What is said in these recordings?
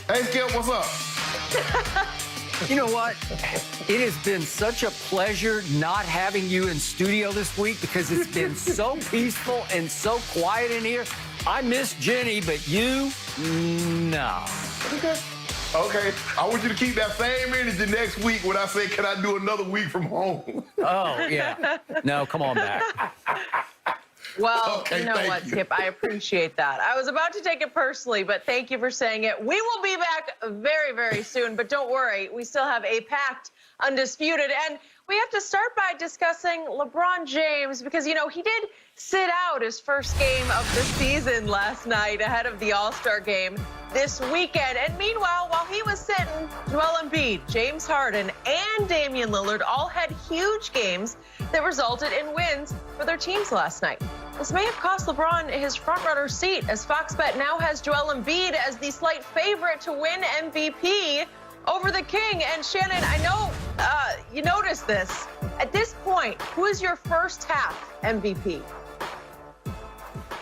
Hey, Skip, what's up? You know what? It has been such a pleasure not having you in studio this week because it's been so peaceful and so quiet in here. I miss Jenny, but you, no. Okay. I want you to keep that same energy next week when I say, can I do another week from home? Oh, yeah. No, come on back. Well, Okay, you know thank what, you. Skip? I appreciate that. I was about to take it personally, but thank you for saying it. We will be back very, very soon, but don't worry. We still have a packed Undisputed, and we have to start by discussing LeBron James because, you know, he did sit out his first game of the season last night ahead of the All-Star game this weekend. And meanwhile, while he was sitting, Joel Embiid, James Harden, and Damian Lillard all had huge games that resulted in wins for their teams last night. This may have cost LeBron his frontrunner seat, as Fox Bet now has Joel Embiid as the slight favorite to win MVP over the King. And Shannon, I know you noticed this. At this point, who is your first half MVP?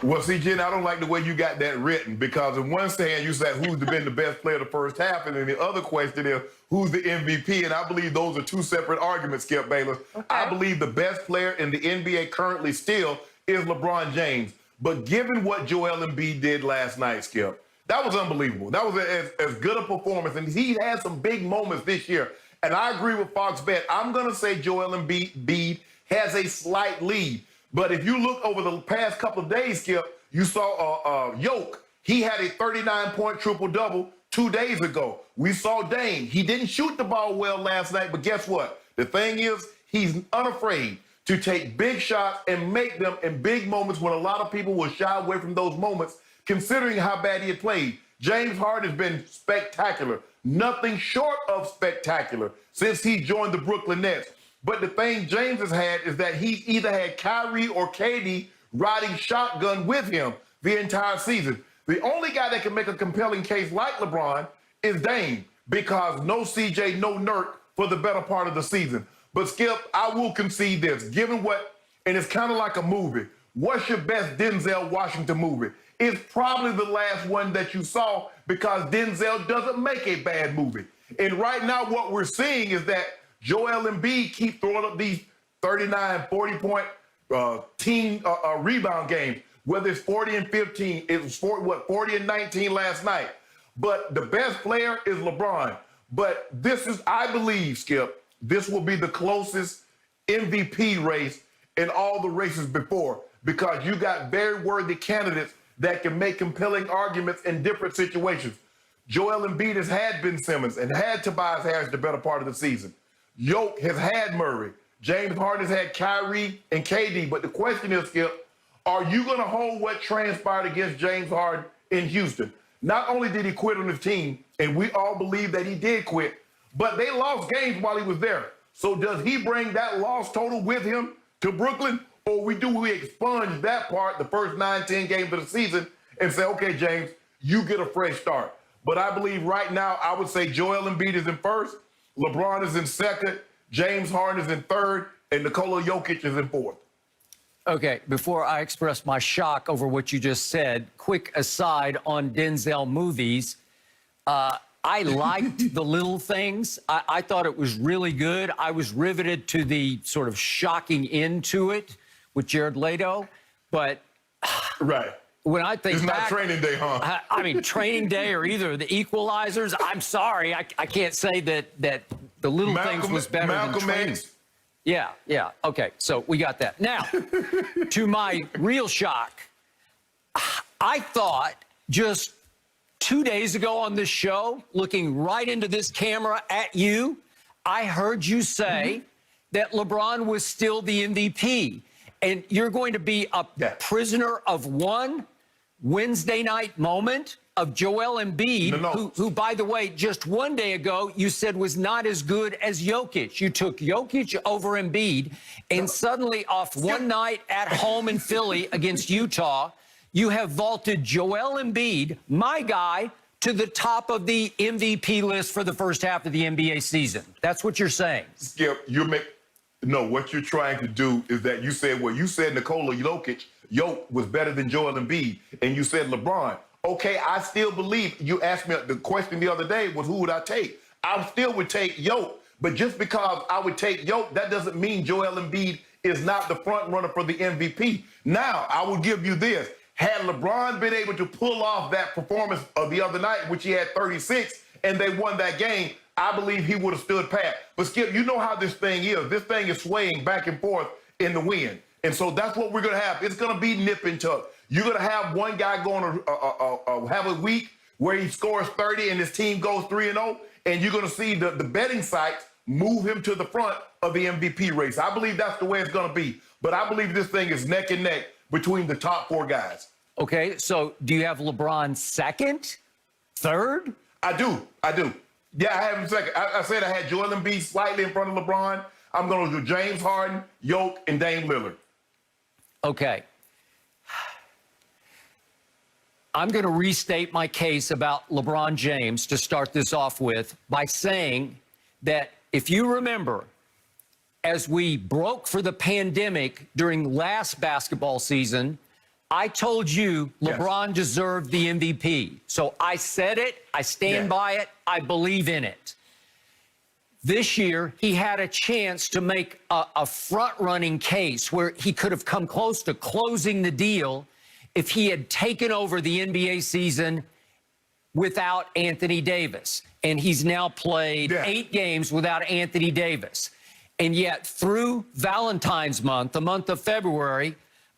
Well, see, Jen, I don't like the way you got that written because in one stand you said who's been the best player the first half, and then the other question is who's the MVP, and I believe those are two separate arguments, Skip Bayless. Okay. I believe the best player in the NBA currently still is LeBron James, but given what Joel Embiid did last night, Skip, that was unbelievable. That was as good a performance, and he had some big moments this year, and I agree with Fox Bet. I'm going to say Joel Embiid has a slight lead. But if you look over the past couple of days, Skip, you saw Yoke. He had a 39-point triple-double 2 days ago. We saw Dame. He didn't shoot the ball well last night, but guess what? The thing is, he's unafraid to take big shots and make them in big moments when a lot of people will shy away from those moments, considering how bad he had played. James Harden has been spectacular. Nothing short of spectacular since he joined the Brooklyn Nets. But the thing James has had is that he's either had Kyrie or KD riding shotgun with him the entire season. The only guy that can make a compelling case like LeBron is Dame because no CJ, no Nurk for the better part of the season. But Skip, I will concede this. Given what, and it's kind of like a movie, what's your best Denzel Washington movie? It's probably the last one that you saw because Denzel doesn't make a bad movie. And right now what we're seeing is that Joel Embiid keep throwing up these 39, 40-point team rebound games, whether it's 40 and 15. It was 40 and 19 last night. But the best player is LeBron. But this is, I believe, Skip, this will be the closest MVP race in all the races before because you got very worthy candidates that can make compelling arguments in different situations. Joel Embiid has had Ben Simmons and had Tobias Harris the better part of the season. Yoke has had Murray. James Harden has had Kyrie and KD. But the question is, Skip, are you going to hold what transpired against James Harden in Houston? Not only did he quit on his team, and we all believe that he did quit, but they lost games while he was there. So does he bring that loss total with him to Brooklyn? Or do we expunge that part, the first 9, 10 games of the season, and say, okay, James, you get a fresh start. But I believe right now, I would say Joel Embiid is in first, LeBron is in second, James Harden is in third, and Nikola Jokic is in fourth. Okay, before I express my shock over what you just said, quick aside on Denzel movies. I liked The Little Things. I thought it was really good. I was riveted to the sort of shocking end to it with Jared Leto. But right. When I think it's back, not Training Day, huh? I mean, Training Day or either the Equalizers. I'm sorry, I can't say that The Little Things was better than Training. Yeah. Okay, so we got that. Now, to my real shock, I thought just 2 days ago on this show, looking right into this camera at you, I heard you say that LeBron was still the MVP. And you're going to be a prisoner of one Wednesday night moment of Joel Embiid, who, by the way, just 1 day ago, you said was not as good as Jokic. You took Jokic over Embiid, and suddenly off one night at home in Philly against Utah, you have vaulted Joel Embiid, my guy, to the top of the MVP list for the first half of the NBA season. That's what you're saying. Skip, no, what you're trying to do is that you said Nikola Jokic was better than Joel Embiid, and you said LeBron. okay, I still believe, you asked me, the question the other day was who would I take? I still would take Yoke, but just because I would take Yoke, that doesn't mean Joel Embiid is not the front runner for the MVP. Now, I will give you this. Had LeBron been able to pull off that performance of the other night, which he had 36, and they won that game, I believe he would have stood pat. But Skip, you know how this thing is. This thing is swaying back and forth in the wind. And so that's what we're going to have. It's going to be nip and tuck. You're going to have one guy going to have a week where he scores 30 and his team goes 3-0, and you're going to see the betting sites move him to the front of the MVP race. I believe that's the way it's going to be. But I believe this thing is neck and neck between the top 4 guys. Okay, so do you have LeBron second, third? I do. Yeah, I have him second. I said I had Joel Embiid slightly in front of LeBron. I'm going to do James Harden, Yoke, and Dame Lillard. Okay. I'm going to restate my case about LeBron James to start this off with by saying that if you remember, as we broke for the pandemic during last basketball season, I told you LeBron deserved the MVP. So I said it, I stand by it, I believe in it. This year, he had a chance to make a front-running case where he could have come close to closing the deal if he had taken over the NBA season without Anthony Davis. And he's now played 8 games without Anthony Davis. And yet, through Valentine's month, the month of February,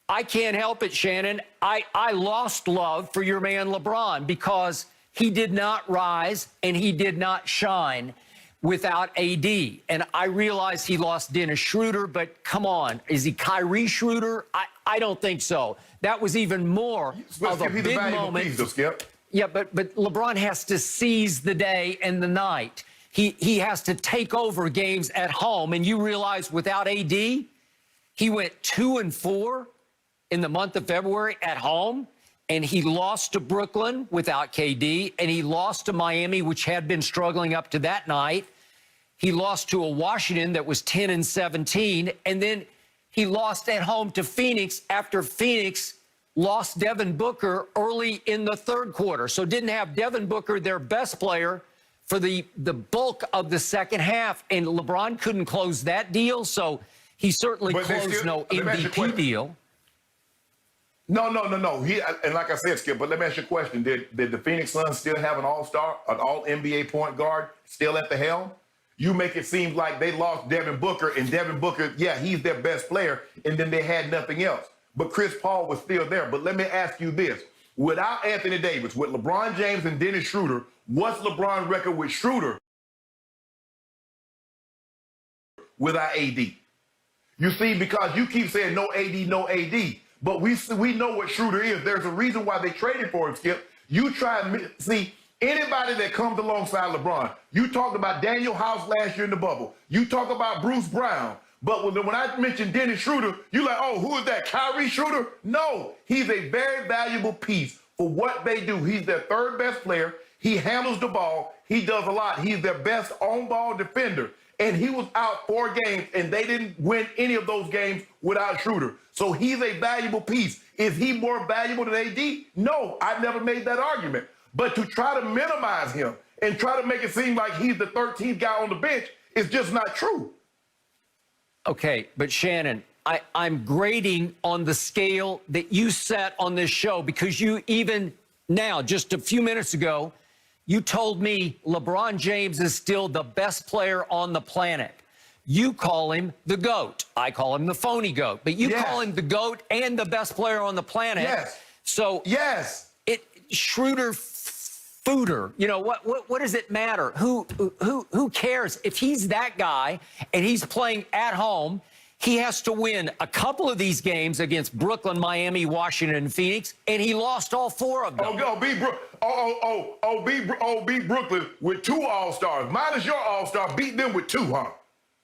I can't help it, Shannon. I lost love for your man LeBron because he did not rise and he did not shine without AD. And I realize he lost Dennis Schroeder, but come on, is he Kyrie Schroeder? I don't think so. That was even more of a big moment. Yeah, but LeBron has to seize the day and the night. He has to take over games at home. And you realize without AD, he went 2-4 in the month of February at home. And he lost to Brooklyn without KD. And he lost to Miami, which had been struggling up to that night. He lost to a Washington that was 10-17. And then he lost at home to Phoenix after Phoenix lost Devin Booker early in the third quarter. So didn't have Devin Booker, their best player, for the bulk of the second half. And LeBron couldn't close that deal. So he certainly closed no MVP deal. No. And like I said, Skip, but let me ask you a question. Did the Phoenix Suns still have an all-star, an all-NBA point guard still at the helm? You make it seem like they lost Devin Booker, and Devin Booker, yeah, he's their best player, and then they had nothing else. But Chris Paul was still there. But let me ask you this. Without Anthony Davis, with LeBron James and Dennis Schroeder, what's LeBron's record with Schroeder without AD? You see, because you keep saying no AD, no AD. But we know what Schroeder is. There's a reason why they traded for him, Skip. You try and see anybody that comes alongside LeBron. You talked about Daniel House last year in the bubble. You talk about Bruce Brown. But when I mentioned Dennis Schroeder, you're like, oh, who is that, Kyrie Schroeder? No, he's a very valuable piece for what they do. He's their third best player. He handles the ball. He does a lot. He's their best on-ball defender. And he was out 4 games, and they didn't win any of those games without Schroeder. So he's a valuable piece. Is he more valuable than AD? No, I never made that argument. But to try to minimize him and try to make it seem like he's the 13th guy on the bench is just not true. Okay, but Shannon, I'm grading on the scale that you set on this show because you even now, just a few minutes ago, you told me LeBron James is still the best player on the planet. You call him the GOAT. I call him the phony GOAT. But you call him the GOAT and the best player on the planet. Yes. So Schroeder Fooder, you know, what does it matter? Who cares? If he's that guy and he's playing at home, he has to win a couple of these games against Brooklyn, Miami, Washington, and Phoenix, and he lost all 4 of them. Beat Brooklyn with 2 All-Stars. Minus your All-Star, beat them with 2, huh?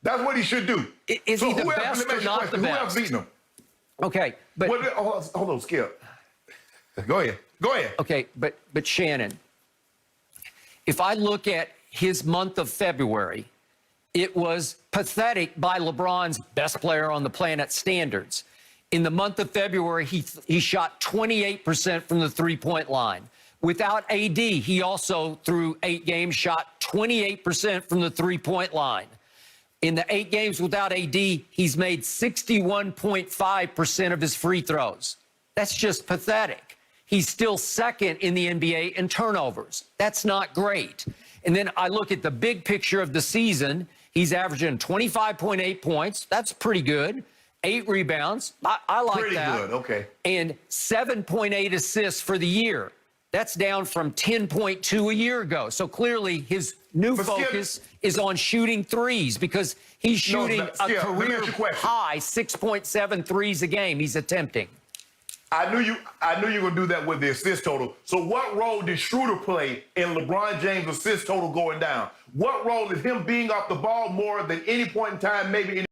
That's what he should do. Is he the best or not the best? Who else beating him? Okay, but... Hold on, Skip. Go ahead. Okay, but Shannon, if I look at his month of February, it was pathetic by LeBron's best player on the planet standards. In the month of February, he shot 28% from the three-point line. without AD, he also, through 8 games, shot 28% from the three-point line. In the 8 games without AD, he's made 61.5% of his free throws. That's just pathetic. He's still second in the NBA in turnovers. That's not great. And then I look at the big picture of the season. He's averaging 25.8 points. That's pretty good. 8 rebounds. I like pretty that. Pretty good, okay. And 7.8 assists for the year. That's down from 10.2 a year ago. So clearly his new focus is on shooting threes because he's shooting a career high 6.7 threes a game he's attempting. I knew you were gonna do that with the assist total. So what role did Schroeder play in LeBron James' assist total going down? What role is him being off the ball more than any point in time, maybe in